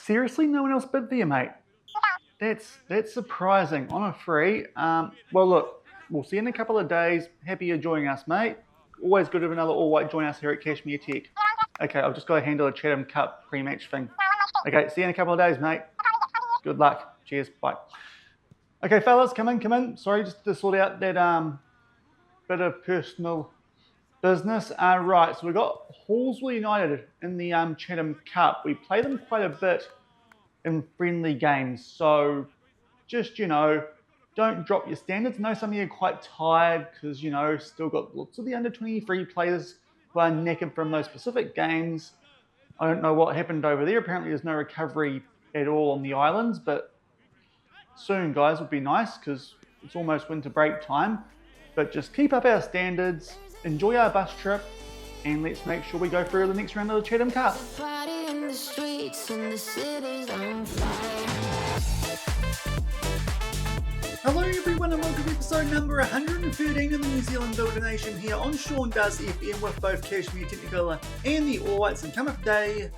Seriously, no one else bid for you, mate? That's surprising. On a free. Well, look, we'll see you in a couple of days. Happy you're joining us, mate. Always good to have another all white join us here at Cashmere Tech. Okay, I've just got to handle a Chatham Cup pre-match thing. Okay, see you in a couple of days, mate. Good luck. Cheers. Bye. Okay, fellas, come in. Sorry, just to sort out that bit of personal business. Right, so we've got Halswell United in the Chatham Cup. We play them quite a bit in friendly games, so just, don't drop your standards. I know some of you are quite tired because, still got lots of the under-23 players who are necking from those specific games. I don't know what happened over there. Apparently there's no recovery at all on the islands, but soon, guys, would be nice because it's almost winter break time. But just keep up our standards, enjoy our bus trip, and let's make sure we go through the next round of the Chatham Cup. Hello everyone and welcome to episode number 113 of the New Zealand Builder Nation here on Shaun Does FM with both Cashmere Technical and the All Whites. And come up today,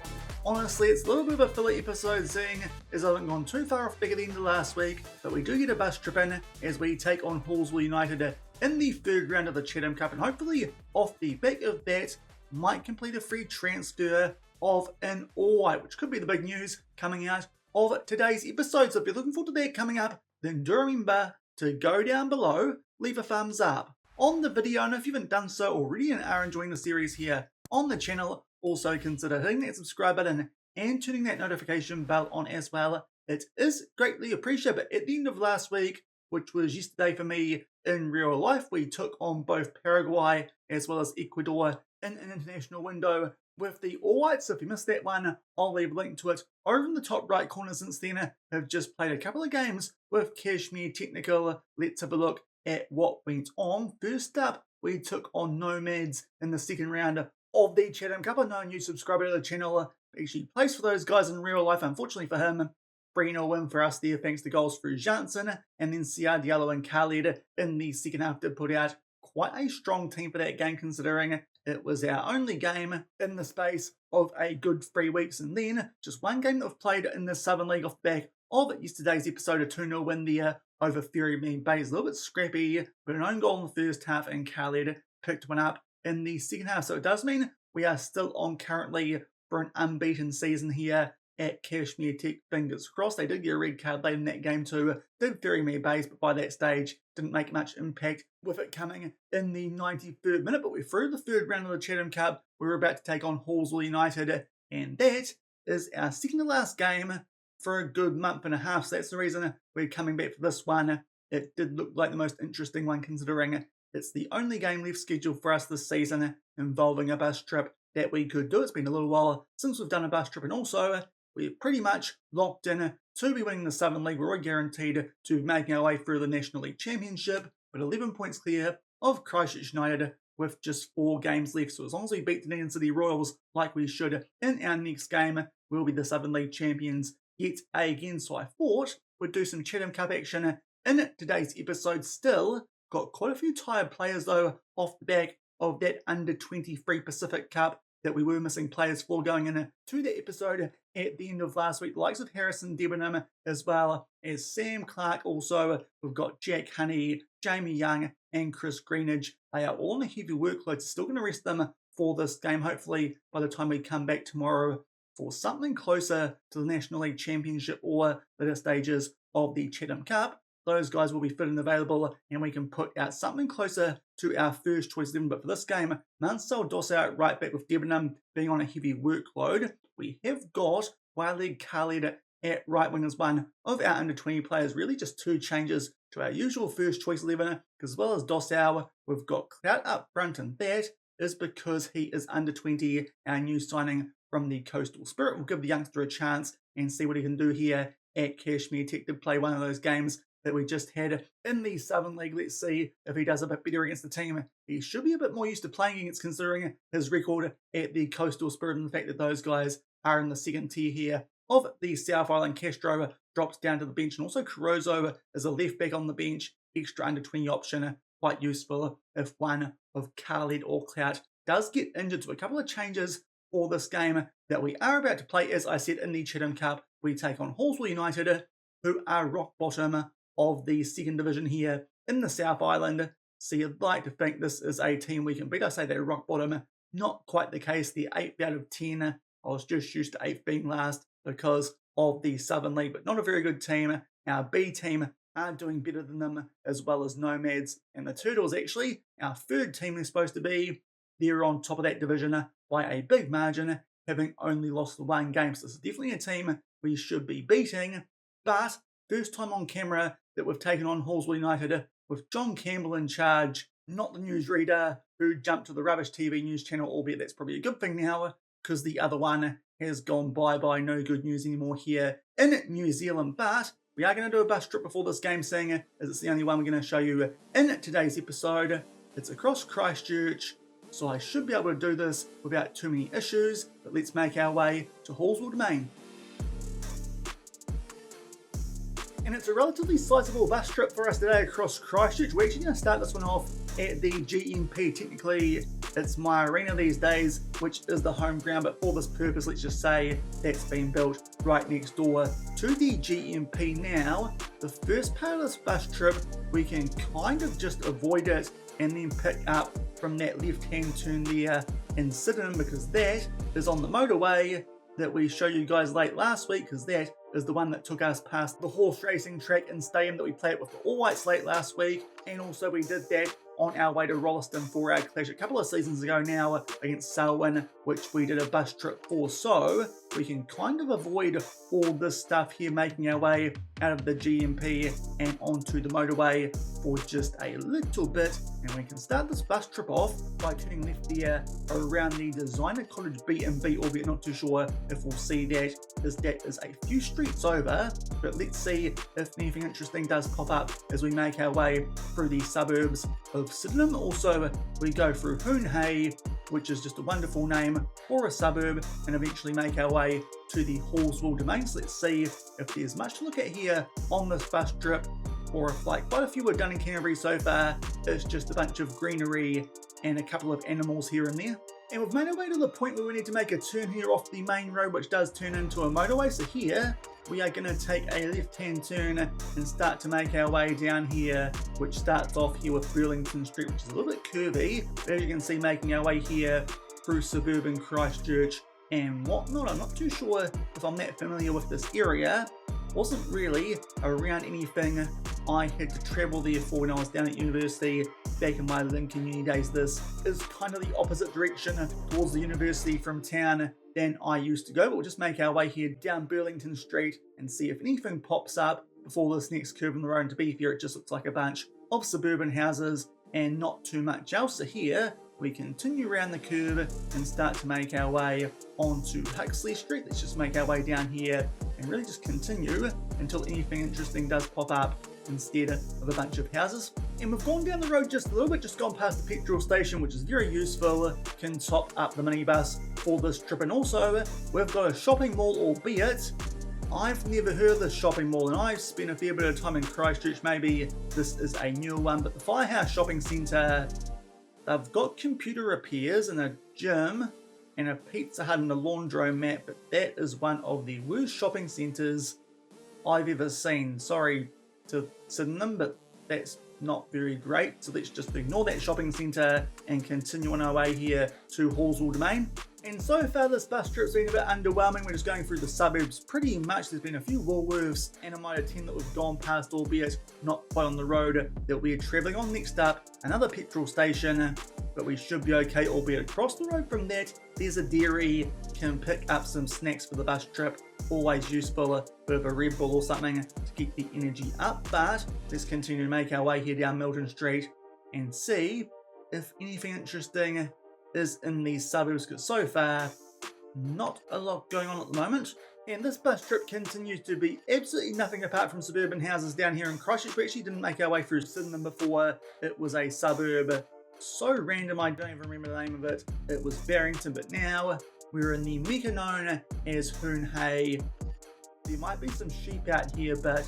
honestly it's a little bit of a filler episode seeing as I haven't gone too far off back at the end of last week, but we do get a bus trip in as we take on Halswell United in the third round of the Chatham Cup, and hopefully off the back of that might complete a free transfer of an All White, which could be the big news coming out of today's episode. So if you're looking forward to that coming up, then do remember to go down below, leave a thumbs up on the video, and if you haven't done so already and are enjoying the series here on the channel, also consider hitting that subscribe button and turning that notification bell on as well. It is greatly appreciated. But at the end of last week, which was yesterday for me in real life, we took on both Paraguay as well as Ecuador in an international window with the All Whites. So if you missed that one, I'll leave a link to it over in the top right corner. Since then, I've just played a couple of games with Cashmere Technical. Let's have a look at what went on. First up, we took on Nomads in the second round of the Chatham Cup. I know a new subscriber to the channel actually plays for those guys in real life. Unfortunately for him, 3-0 win for us there thanks to goals through Janssen, and then Siad Diallo and Khalid in the second half did put out quite a strong team for that game, considering it was our only game in the space of a good 3 weeks, and then just one game that we've played in the Southern League off the back of yesterday's episode, a 2-0 win there over Ferrymead Bay. It's a little bit scrappy, but an own goal in the first half, and Khalid picked one up in the second half. So it does mean we are still on currently for an unbeaten season here at Cashmere Tech. Fingers crossed. They did get a red card late in that game too, did Ferrymead Bays, but by that stage didn't make much impact with it coming in the 93rd minute. But we're through the third round of the Chatham Cup. We're about to take on Halswell United, and that is our second to last game for a good month and a half. So that's the reason we're coming back for this one. It did look like the most interesting one, considering it's the only game left scheduled for us this season involving a bus trip that we could do. It's been a little while since we've done a bus trip, and also we're pretty much locked in to be winning the Southern League. We're already guaranteed to be making our way through the National League Championship, but 11 points clear of Christchurch United with just 4 games left. So as long as we beat the Dunedin City Royals like we should in our next game, we'll be the Southern League champions yet again. So I thought we'd do some Chatham Cup action in today's episode. Still got quite a few tired players though off the back of that under-23 Pacific Cup that we were missing players for going into the episode at the end of last week. The likes of Harrison Debenham as well as Sam Clark. Also, we've got Jack Honey, Jamie Young and Chris Greenidge. They are all on a heavy workload. Still going to rest them for this game. Hopefully, by the time we come back tomorrow for something closer to the National League Championship or later stages of the Chatham Cup, those guys will be fit and available, and we can put out something closer to our first choice 11. But for this game, Mansell Dossau right back with Debenham being on a heavy workload. We have got Wiley Khalid at right wing as one of our under-20 players. Really just 2 changes to our usual first choice 11, because as well as Dossau, we've got Clout up front, and that is because he is under 20, our new signing from the Coastal Spirit. We'll give the youngster a chance and see what he can do here at Cashmere Tech to play one of those games that we just had in the Southern League. Let's see if he does a bit better against the team he should be a bit more used to playing against, considering his record at the Coastal Spirit and the fact that those guys are in the second tier here of the South Island. Castro drops down to the bench, and also Caruso is a left back on the bench, extra under 20 option, quite useful if one of Khalid or Clout does get injured. So a couple of changes for this game that we are about to play, as I said, in the Chatham Cup. We take on Halswell United, who are rock bottom of the second division here in the South Island. So you'd like to think this is a team we can beat. I say they're rock bottom, not quite the case. The 8th out of 10. I was just used to 8th being last because of the Southern League, but not a very good team. Our B team are doing better than them, as well as Nomads and the Turtles. Actually, our third team is supposed to be. They're on top of that division by a big margin, having only lost one game. So this is definitely a team we should be beating. But first time on camera that we've taken on Halswell United with John Campbell in charge, not the newsreader who jumped to the rubbish TV news channel, albeit that's probably a good thing now, because the other one has gone bye-bye, no good news anymore here in New Zealand. But we are going to do a bus trip before this game, seeing as it's the only one we're going to show you in today's episode. It's across Christchurch, so I should be able to do this without too many issues. But let's make our way to Halswell Domain. And it's a relatively sizable bus trip for us today across Christchurch. We're actually going to start this one off at the GMP. Technically, it's my arena these days, which is the home ground, but for this purpose, let's just say that's been built right next door to the GMP. Now, the first part of this bus trip, we can kind of just avoid it and then pick up from that left-hand turn there in Sydenham, because that is on the motorway that we showed you guys late last week, because that is the one that took us past the horse racing track and stadium that we played with the All Whites late last week. And also we did that on our way to Rolleston for our clash a couple of seasons ago now against Selwyn, which we did a bus trip for. So we can kind of avoid all this stuff here, making our way out of the GMP and onto the motorway for just a little bit. And we can start this bus trip off by turning left there around the Designer Cottage B&B, albeit not too sure if we'll see that, as that is a few streets over. But let's see if anything interesting does pop up as we make our way through the suburbs of Sydenham. Also, we go through Hoonhay, which is just a wonderful name for a suburb, and eventually make our way to the Halswell Domain. So let's see if there's much to look at here on this bus trip, or if, like quite a few were done in Canterbury so far, it's just a bunch of greenery and a couple of animals here and there. And we've made our way to the point where we need to make a turn here off the main road, which does turn into a motorway. So here we are going to take a left-hand turn and start to make our way down here, which starts off here with Burlington Street, which is a little bit curvy. But as you can see, making our way here through suburban Christchurch and whatnot. I'm not too sure if I'm that familiar with this area. Wasn't really around anything I had to travel there for when I was down at university back in my Lincoln Uni days. This is kind of the opposite direction towards the university from town than I used to go, but we'll just make our way here down Burlington Street and see if anything pops up before this next curve in the road. And to be fair, it just looks like a bunch of suburban houses and not too much else. So here we continue around the curve and start to make our way onto Huxley Street. Let's just make our way down here and really just continue until anything interesting does pop up instead of a bunch of houses. And we've gone down the road just a little bit, just gone past the petrol station, which is very useful, can top up the minibus for this trip. And also we've got a shopping mall, albeit I've never heard of this shopping mall, and I've spent a fair bit of time in Christchurch. Maybe this is a newer one, but the Firehouse Shopping Centre, they've got computer repairs and a gym and a Pizza Hut and a laundromat, but that is one of the worst shopping centres I've ever seen. Sorry to Sydenham, but that's not very great. So let's just ignore that shopping centre and continue on our way here to Halswell Domain. And so far this bus trip's been a bit underwhelming. We're just going through the suburbs pretty much. There's been a few Woolworths and a Mitre 10 that we've gone past, albeit not quite on the road that we're travelling on. Next up, another petrol station, but we should be okay, albeit across the road from that there's a dairy. Can pick up some snacks for the bus trip. Always useful, a bit of a Red Bull or something to keep the energy up. But let's continue to make our way here down Milton Street and see if anything interesting is in these suburbs, because so far not a lot going on at the moment. And this bus trip continues to be absolutely nothing apart from suburban houses down here in Christchurch. We actually didn't make our way through Sydenham before. It was a suburb so random I don't even remember the name of it. It was Barrington, but now we're in the mecca known as Hoonhay. There might be some sheep out here, but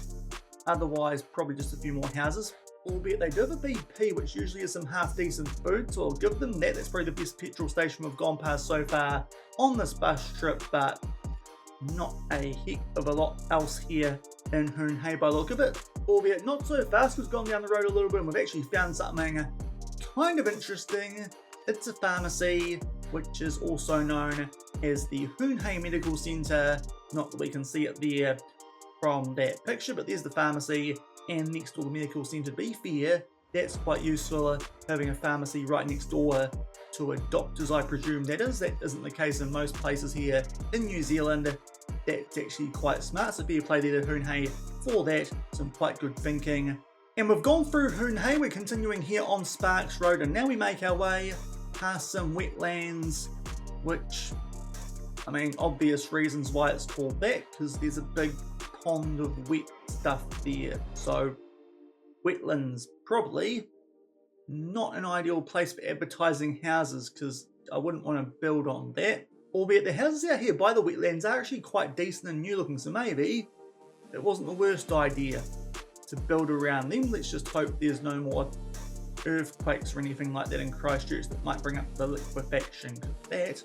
otherwise probably just a few more houses. albeit they do have a BP, which usually is some half decent food, so I'll give them that. That's probably the best petrol station we've gone past so far on this bus trip, but not a heck of a lot else here in Hoon Hay by the look of it, albeit not so fast. We've gone down the road a little bit and we've actually found something kind of interesting. It's a pharmacy, which is also known as the Hoon Hay Medical Centre. Not that we can see it there from that picture, but there's the pharmacy, and next door the medical centre. To be fair, that's quite useful, having a pharmacy right next door to a doctor's, I presume that is. That isn't the case in most places here in New Zealand. That's actually quite smart, so fair play there to Hoon Hay for that. Some quite good thinking. And we've gone through Hoon Hay, we're continuing here on Sparks Road, and now we make our way past some wetlands, which, I mean, obvious reasons why it's called that, because there's a big pond of wet stuff there. So wetlands, probably not an ideal place for advertising houses, because I wouldn't want to build on that. Albeit the houses out here by the wetlands are actually quite decent and new looking, so maybe it wasn't the worst idea to build around them. Let's just hope there's no more earthquakes or anything like that in Christchurch that might bring up the liquefaction, because that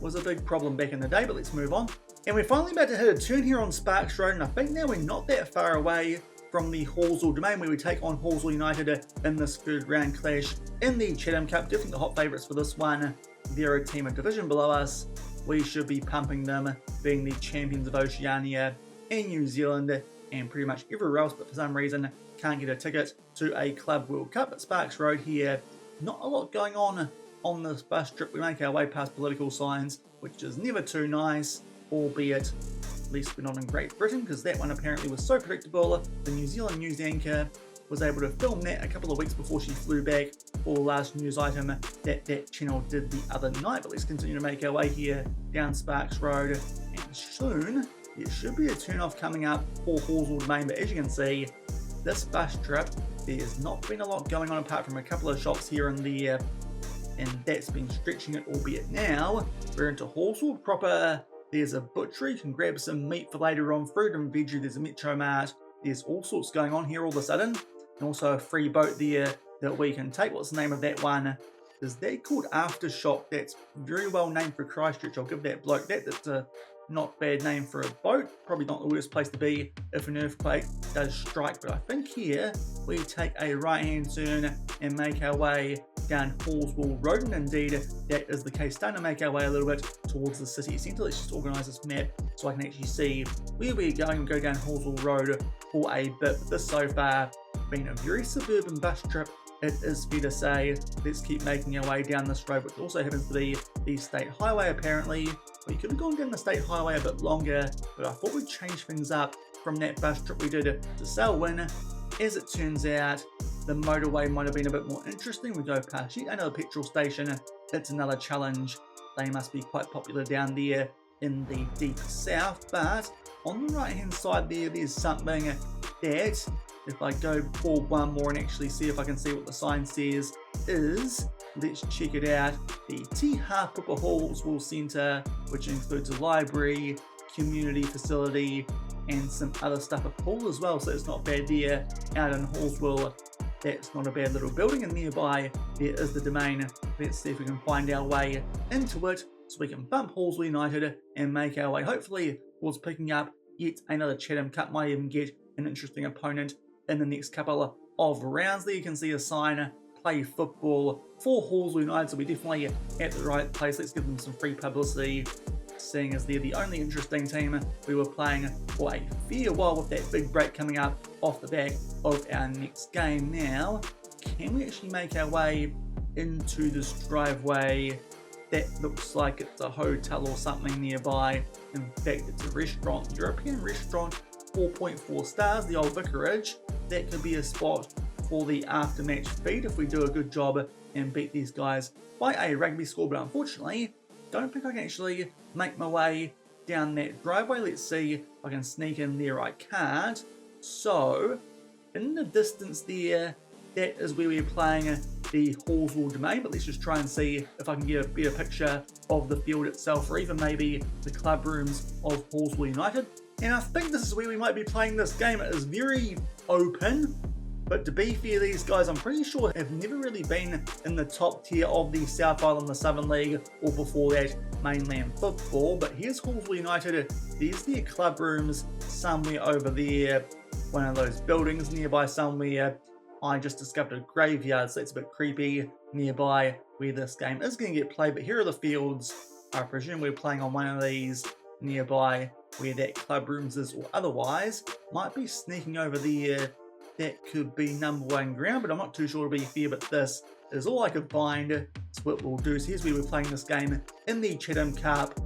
was a big problem back in the day. But let's move on. And we're finally about to hit a turn here on Sparks Road, and I think now we're not that far away from the Halswell domain, where we take on Halswell United in this third round clash in the Chatham Cup. Definitely the hot favourites for this one. They're a team of division below us. We should be pumping them, being the champions of Oceania and New Zealand and pretty much everywhere else, but for some reason can't get a ticket to a Club World Cup at Sparks Road here. Not a lot going on this bus trip. We make our way past political signs, which is never too nice, albeit at least we're not in Great Britain, because that one apparently was so predictable. The New Zealand news anchor was able to film that a couple of weeks before she flew back for the last news item that channel did the other night. But let's continue to make our way here down Sparks Road, and soon there should be a turn-off coming up for Halswell Domain. But as you can see, this bus trip, there's not been a lot going on apart from a couple of shops here and there, and that's been stretching it, albeit now we're into Halswell proper. There's a butchery, you can grab some meat for later on, fruit and veggie, there's a Metro Mart, there's all sorts going on here all of a sudden. And also a free boat there that we can take. What's the name of that one? Is that called Aftershock? That's very well named for Christchurch. I'll give that bloke that. That's a not bad name for a boat. Probably not the worst place to be if an earthquake does strike. But I think here we take a right hand turn and make our way down Halswell Road. And indeed that is the case. Starting to make our way a little bit towards the city centre. Let's just organise this map so I can actually see where we're going. We'll go down Halswell Road for a bit. But this so far been a very suburban bus trip, it is fair to say. Let's keep making our way down this road, which also happens to be the state highway apparently. We could have gone down the state highway a bit longer, but I thought we'd change things up from that bus trip we did to Selwyn. As it turns out, the motorway might have been a bit more interesting. We go past yet another petrol station. It's another challenge. They must be quite popular down there in the deep south. But on the right hand side there's something that, if I go forward one more and actually see if I can see what the sign says, let's check it out. The Te Hāpuka Halswell Centre, which includes a library, community facility, and some other stuff, a pool as well, so it's not bad there out in Halswell. That's not a bad little building, and nearby there is the domain. Let's see if we can find our way into it so we can bump Halswell United and make our way hopefully towards picking up yet another Chatham Cup. Might even get an interesting opponent in the next couple of rounds. There you can see a sign, play football for Halswell United, so we're definitely at the right place. Let's give them some free publicity, seeing as they're the only interesting team we were playing for a fair while, with that big break coming up off the back of our next game. Now, can we actually make our way into this driveway? That looks like it's a hotel or something nearby. In fact, it's a restaurant, European restaurant, 4.4 stars, the old vicarage. That could be a spot for the after-match feed if we do a good job and beat these guys by a rugby score. But unfortunately, don't think I can actually make my way down that driveway. Let's see if I can sneak in there. I can't. So, in the distance there, that is where we're playing the Halswell Domain, but let's just try and see if I can get a better picture of the field itself, or even maybe the club rooms of Halswell United. And I think this is where we might be playing this game. It is very open, But to be fair, these guys, I'm pretty sure, have never really been in the top tier of the South Island, the Southern League, or before that, mainland football. But here's Halswell United. There's their club rooms somewhere over there, one of those buildings nearby somewhere. I just discovered a graveyard, so it's a bit creepy nearby where this game is going to get played. But here are the fields. I presume we're playing on one of these nearby where that club rooms is, or otherwise might be sneaking over there. That could be number one ground, but I'm not too sure to be fair. But this is all I could find. So what we'll do is, here's where we're playing this game in the Chatham Cup.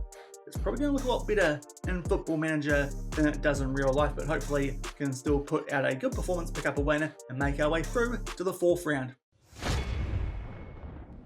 It's probably going to look a lot better in Football Manager than it does in real life, but hopefully can still put out a good performance, pick up a win, and make our way through to the fourth round.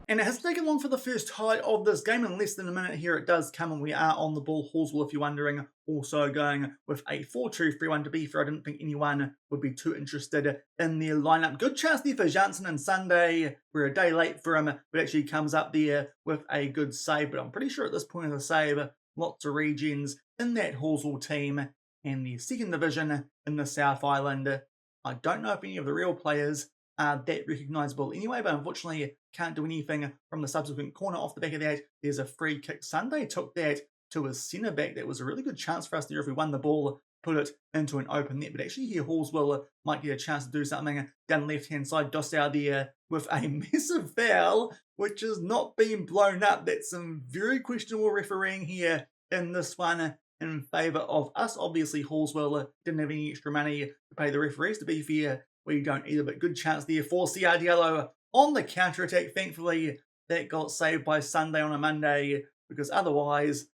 And it has taken long for the first highlight of this game. In less than a minute here it does come, and we are on the ball. Halswell, if you're wondering, also going with a 4-2-3-1. To be fair, I didn't think anyone would be too interested in their lineup. Good chance there for Jansen and Sunday. We're a day late for him, but actually comes up there with a good save. But I'm pretty sure at this point of the save, lots of regens in that Halswell team and the second division in the South Island. I don't know if any of the real players are that recognisable anyway, but unfortunately can't do anything from the subsequent corner. Off the back of that, there's a free kick. Sunday took that to his centre back. That was a really good chance for us there if we won the ball, put it into an open net. But actually here Halswell might get a chance to do something down the left-hand side. Dossau there with a massive foul, which is not being blown up. That's some very questionable refereeing here in this one in favour of us. Obviously Halswell didn't have any extra money to pay the referees. To be fair, we don't either, but good chance there for CRDLO on the counter-attack. Thankfully, that got saved by Sunday on a Monday, because otherwise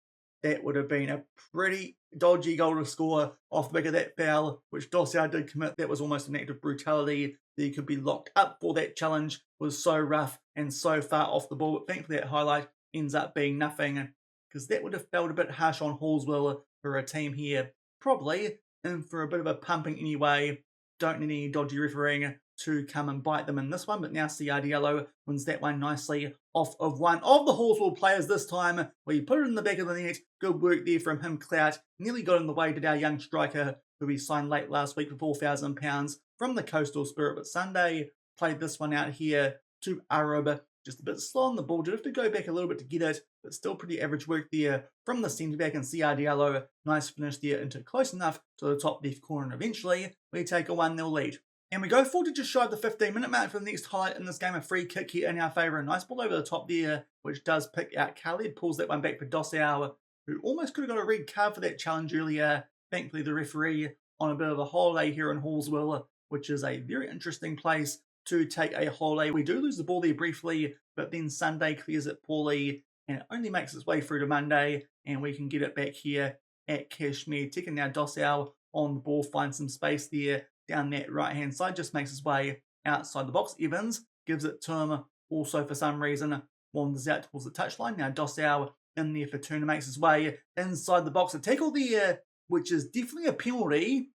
that would have been a pretty dodgy goal to score off the back of that foul, which Dossau did commit. That was almost an act of brutality. He could be locked up for that challenge. It was so rough and so far off the ball, but thankfully that highlight ends up being nothing, because that would have felt a bit harsh on Halswell for a team here, probably in for a bit of a pumping anyway. Don't need any dodgy refereeing to come and bite them in this one, but now CRDLO wins that one nicely off of one of the Halswell players this time. We put it in the back of the net. Good work there from him, Clout. Nearly got in the way, did our young striker, who we signed late last week for £4,000 from the Coastal Spirit. But Sunday played this one out here to Arab. Just a bit slow on the ball. Did have to go back a little bit to get it, but still pretty average work there from the centre back. And CRDLO, nice finish there into close enough to the top left corner. And eventually we take a 1-0 lead. And we go forward to just shy of the 15-minute mark for the next highlight in this game. A free kick here in our favour. A nice ball over the top there, which does pick out Khaled. Pulls that one back for Dossau, who almost could have got a red card for that challenge earlier. Thankfully, the referee on a bit of a holiday here in Halswell, which is a very interesting place to take a holiday. We do lose the ball there briefly, but then Sunday clears it poorly, and it only makes its way through to Monday, and we can get it back here at Cashmere Technical. Now Dossau on the ball, finds some space there down that right-hand side, just makes his way outside the box. Evans gives it to him, also for some reason wanders out towards the touchline. Now Dossau in there for Turner, makes his way inside the box. A tackle there, which is definitely a penalty,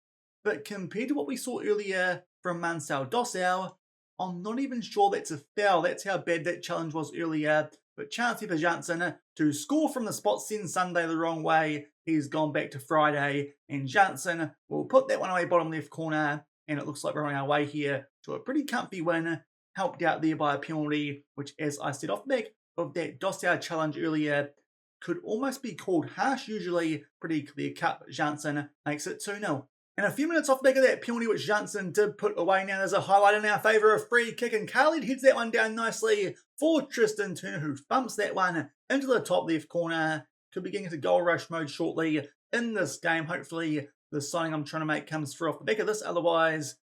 but compared to what we saw earlier from Mansell Dossau, I'm not even sure that's a foul. That's how bad that challenge was earlier. But chance here for Jansen to score from the spot, send Sunday the wrong way. He's gone back to Friday, and Jansen will put that one away bottom left corner, and it looks like we're on our way here to a pretty comfy win, helped out there by a penalty, which, as I said off the back of that Dossau challenge earlier, could almost be called harsh, usually pretty clear cut, but Jansen makes it 2-0. And a few minutes off the back of that penalty, which Jansen did put away, now there's a highlight in our favour, a free kick, and Khaled heads that one down nicely for Tristan Turner, who thumps that one into the top left corner. Could be getting into goal rush mode shortly in this game. Hopefully the signing I'm trying to make comes through off the back of this. Otherwise,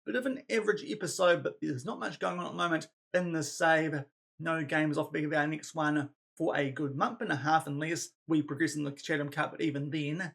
bit of an average episode, but there's not much going on at the moment in this save. No games off the back of our next one for a good month and a half, unless we progress in the Chatham Cup, but even then,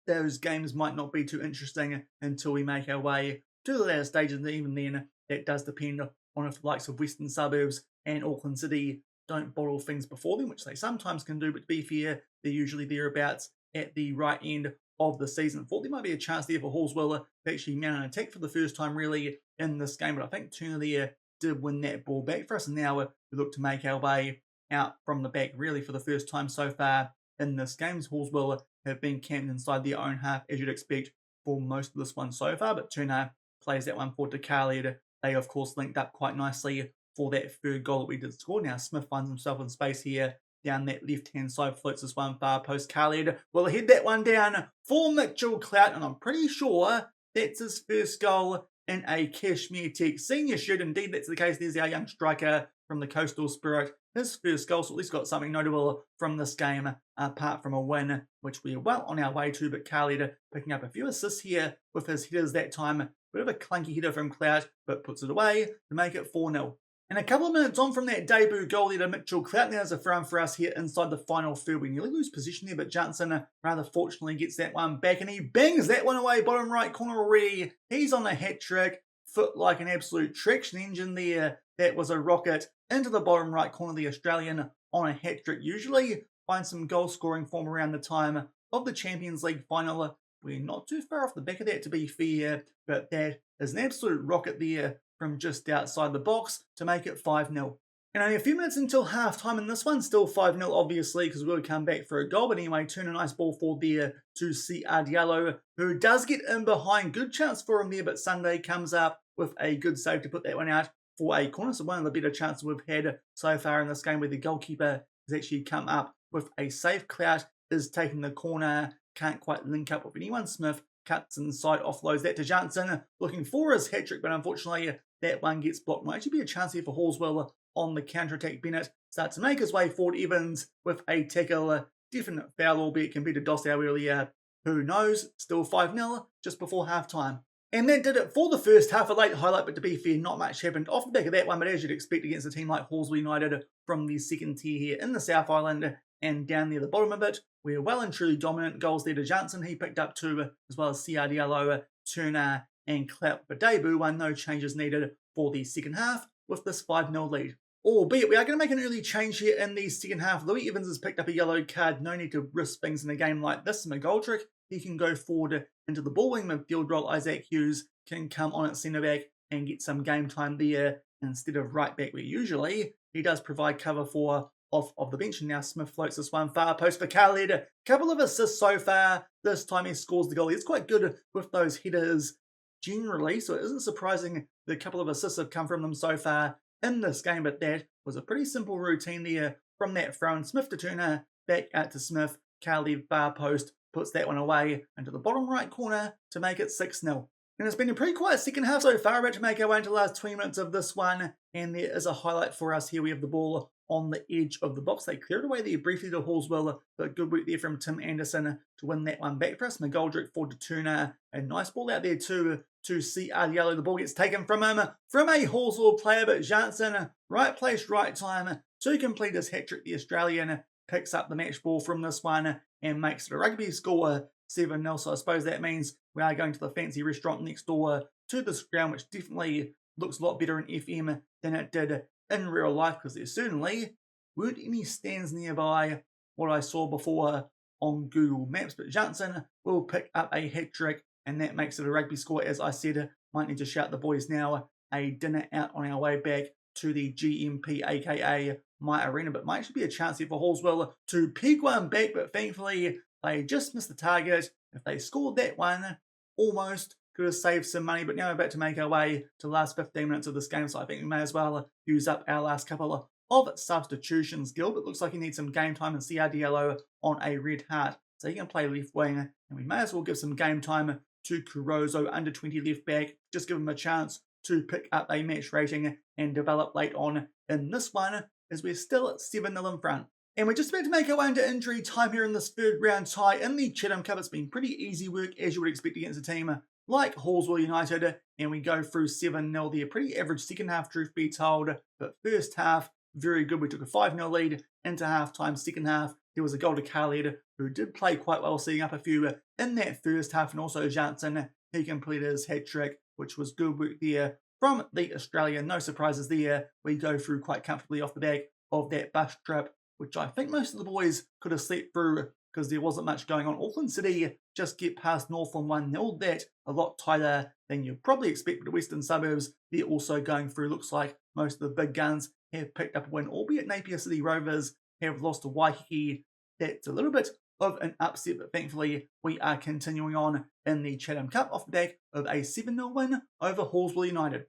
those games might not be too interesting until we make our way to the latter stages, and even then, that does depend on if the likes of Western Suburbs and Auckland City don't bottle things before them, which they sometimes can do, but to be fair, they're usually thereabouts at the right end of the season. Thought there might be a chance there for Halswell to actually mount an attack for the first time really in this game, but I think Turner there did win that ball back for us, and now we look to make our way out from the back really for the first time so far in this game. Halswell have been camped inside their own half, as you'd expect for most of this one so far, but Turner plays that one forward to Khalid. They, of course, linked up quite nicely for that third goal that we did score. Now Smith finds himself in space here. Down that left-hand side, floats this one far post. Khalid will head that one down for Mitchell Clout, and I'm pretty sure that's his first goal in a Cashmere Tech senior shirt. Indeed, that's the case. There's our young striker from the Coastal Spirit. His first goal, so at least got something notable from this game, apart from a win, which we're well on our way to. But Khalid picking up a few assists here with his headers that time. Bit of a clunky header from Clout, but puts it away to make it 4-0. And a couple of minutes on from that debut goal there to Mitchell Clout, there's a throw for us here inside the final third. We nearly lose position there, but Johnson rather fortunately gets that one back, and he bangs that one away, bottom right corner already. He's on a hat-trick, foot like an absolute traction engine there. That was a rocket into the bottom right corner, the Australian on a hat-trick. Usually find some goal-scoring form around the time of the Champions League final. We're not too far off the back of that, to be fair, but that is an absolute rocket there from just outside the box to make it 5-0. And only a few minutes until half-time, and this one's still 5-0, obviously, because we'll come back for a goal. But anyway, turn a nice ball forward there to CR Diallo, who does get in behind. Good chance for him there, but Sunday comes up with a good save to put that one out for a corner. So one of the better chances we've had so far in this game, where the goalkeeper has actually come up with a save. Clout is taking the corner, can't quite link up with anyone. Smith cuts inside, offloads that to Johnson, looking for his hat-trick, but unfortunately that one gets blocked. Might actually be a chance here for Halswell on the counter-attack. Bennett starts to make his way forward. Evans with a tackle. Definite foul, albeit compared to Dossau earlier. Who knows? Still 5-0 just before half-time. And that did it for the first half. A late highlight, but to be fair, not much happened off the back of that one. But as you'd expect against a team like Halswell United from the second tier here in the South Island and down near the bottom of it, we're well and truly dominant. Goals there to Johnson. He picked up 2, as well as CR Diallo, Turner, and Clout for debut one. No changes needed for the second half with this 5-0 lead. Albeit we are going to make an early change here in the second half. Louis Evans has picked up a yellow card. No need to risk things in a game like this. McGoldrick, he can go forward into the ball wing midfield role. Isaac Hughes can come on at centre back and get some game time there instead of right back, where usually he does provide cover for off of the bench. And now Smith floats this one far post for Khalid. Couple of assists so far. This time he scores the goal. He's quite good with those headers generally, so it isn't surprising the couple of assists have come from them so far in this game. But that was a pretty simple routine there from that throw. Smith to Turner, back out to Smith. Khalid far post puts that one away into the bottom right corner to make it 6-0. And it's been a pretty quiet second half so far. About to make our way into the last 20 minutes of this one, and there is a highlight for us here. We have the ball on the edge of the box. They cleared away there briefly to Halswell, but good work there from Tim Anderson to win that one back for us. McGoldrick forward to Turner. A nice ball out there to CR Diallo. The ball gets taken from him, from a Halswell player, but Johnson, right place, right time to complete his hat-trick. The Australian picks up the match ball from this one and makes it a rugby score 7-0. So I suppose that means we are going to the fancy restaurant next door to this ground, which definitely looks a lot better in FM than it did in real life, because there certainly weren't any stands nearby what I saw before on Google Maps. But Johnson will pick up a hat-trick, and that makes it a rugby score. As I said, might need to shout the boys now a dinner out on our way back to the GMP, aka my arena. But might actually be a chance here for Halswell to peg one back, but thankfully they just missed the target. If they scored that one, almost could have saved some money. But now we're about to make our way to the last 15 minutes of this game, so I think we may as well use up our last couple of substitutions. Gilbert looks like he needs some game time, and CR Diallo on a red heart, so he can play left wing, and we may as well give some game time to Caruso, under 20 left back. Just give him a chance to pick up a match rating and develop late on in this one, as we're still at 7-0 in front. And we're just about to make our way into injury time here in this third round tie in the Chatham Cup. It's been pretty easy work, as you would expect against a team like Halswell United, and we go through 7-0 there. Pretty average second half, truth be told, but first half, very good. We took a 5-0 lead into half-time. Second half, there was a goal to Khalid, who did play quite well, setting up a few in that first half, and also Johnson, he completed his hat-trick, which was good work there from the Australian. No surprises there. We go through quite comfortably off the back of that bus trip, which I think most of the boys could have slept through because there wasn't much going on. Auckland City just get past Northland 1-0. That a lot tighter than you probably expect. But the Western Suburbs, they're also going through. Looks like most of the big guns have picked up a win, albeit Napier City Rovers have lost to Waiheke. That's a little bit of an upset, but thankfully we are continuing on in the Chatham Cup off the back of a 7-0 win over Halswell United.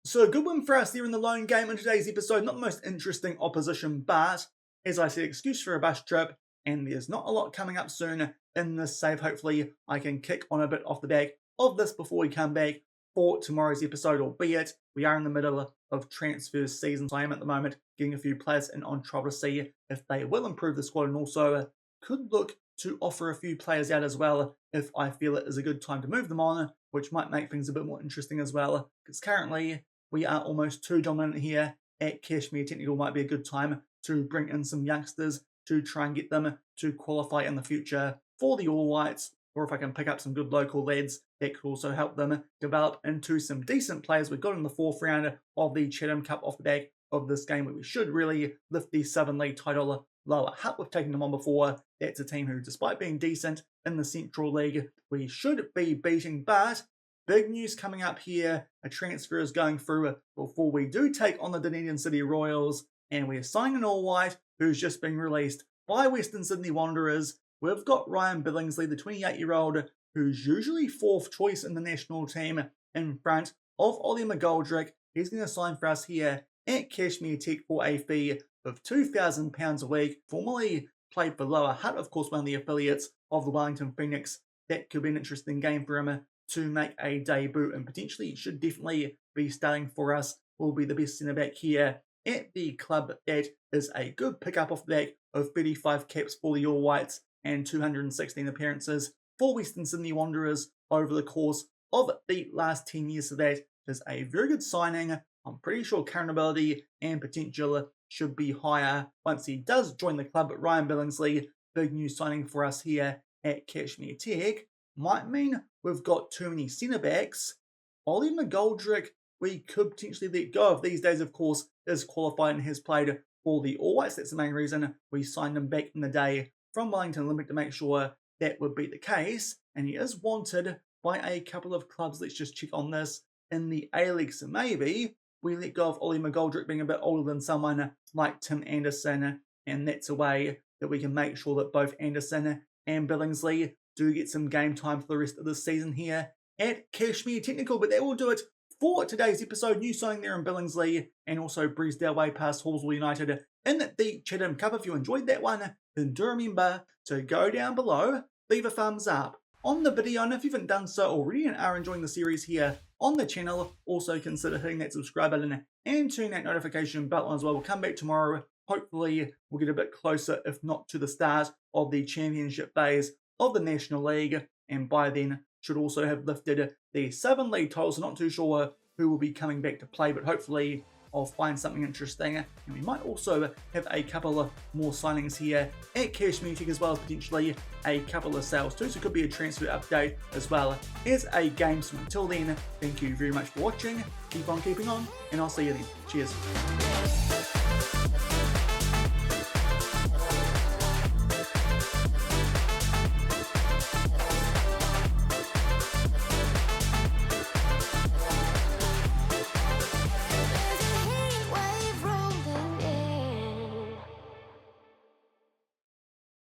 So a good win for us there in the lone game in today's episode. Not the most interesting opposition, but as I said, excuse for a bus trip, and there's not a lot coming up soon in this save. Hopefully I can kick on a bit off the back of this before we come back for tomorrow's episode, albeit we are in the middle of transfer season, so I am at the moment getting a few players in on trial to see if they will improve the squad, and also could look to offer a few players out as well if I feel it is a good time to move them on, which might make things a bit more interesting as well, because currently we are almost too dominant here at Cashmere Technical. Might be a good time to bring in some youngsters to try and get them to qualify in the future for the All Whites, or if I can pick up some good local lads, that could also help them develop into some decent players. We've got in the fourth round of the Chatham Cup off the back of this game, where we should really lift the Southern League title. Lower Hutt, we've taken them on before. That's a team who, despite being decent in the Central League, we should be beating. But big news coming up here. A transfer is going through before we do take on the Dunedin City Royals, and we're signing an All White who's just been released by Western Sydney Wanderers. We've got Ryan Billingsley, the 28-year-old, who's usually fourth choice in the national team, in front of Ollie McGoldrick. He's going to sign for us here at Cashmere Tech for a fee of £2,000 a week. Formerly played for Lower Hutt, of course, one of the affiliates of the Wellington Phoenix. That could be an interesting game for him to make a debut, and potentially should definitely be starting for us. Will be the best centre-back here at the club. That is a good pick-up off the back of 35 caps for the All Whites and 216 appearances for Western Sydney Wanderers over the course of the last 10 years. So that is a very good signing. I'm pretty sure current ability and potential should be higher once he does join the club. But Ryan Billingsley, big new signing for us here at Cashmere Tech. Might mean we've got too many centre-backs. Ollie McGoldrick, we could potentially let go of. These days, of course, is qualified and has played for the All Whites. That's the main reason we signed him back in the day from Wellington Olympic, to make sure that would be the case. And he is wanted by a couple of clubs. Let's just check on this in the A-League. So maybe we let go of Ollie McGoldrick being a bit older than someone like Tim Anderson, and that's a way that we can make sure that both Anderson and Billingsley do get some game time for the rest of the season here at Cashmere Technical. But that will do it for today's episode. New signing there in Billingsley, and also breezed our way past Halswell United in the Chatham Cup. If you enjoyed that one, then do remember to go down below, leave a thumbs up on the video, and if you haven't done so already and are enjoying the series here on the channel, also consider hitting that subscribe button and turning that notification bell on as well. We'll come back tomorrow. Hopefully we'll get a bit closer, if not to the start of the championship phase of the National League, and by then should also have lifted the Southern League title. So not too sure who will be coming back to play, but hopefully I'll find something interesting, and we might also have a couple of more signings here at Cashmere Tech, as well as potentially a couple of sales too. So it could be a transfer update as well as a game. So until then, thank you very much for watching. Keep on keeping on, and I'll see you then. Cheers.